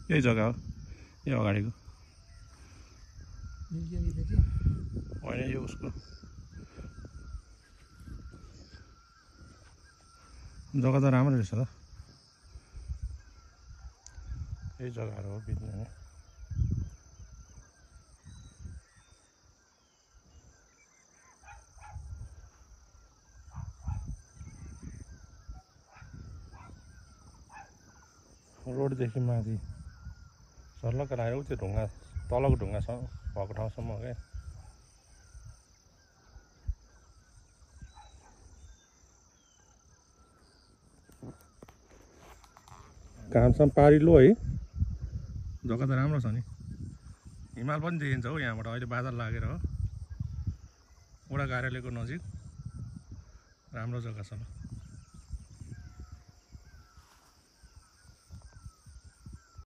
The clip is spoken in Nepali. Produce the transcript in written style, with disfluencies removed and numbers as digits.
यही जग्गा हो यो अगाडिको होइन यो उसको जग्गा त राम्रो रहेछ त यही जग्गाहरू हो बित्ने रोडदेखि माथि सर्लक्क आयो त्यो ढुङ्गा तलको ढुङ्गासँग भएको ठाउँसम्म क्या घामसम्म पारिलो है जग्गा त राम्रो छ नि हिमाल पनि देखिन्छ हौ यहाँबाट अहिले बादल लागेर हो वडा कार्यालयको नजिक राम्रो जग्गा छ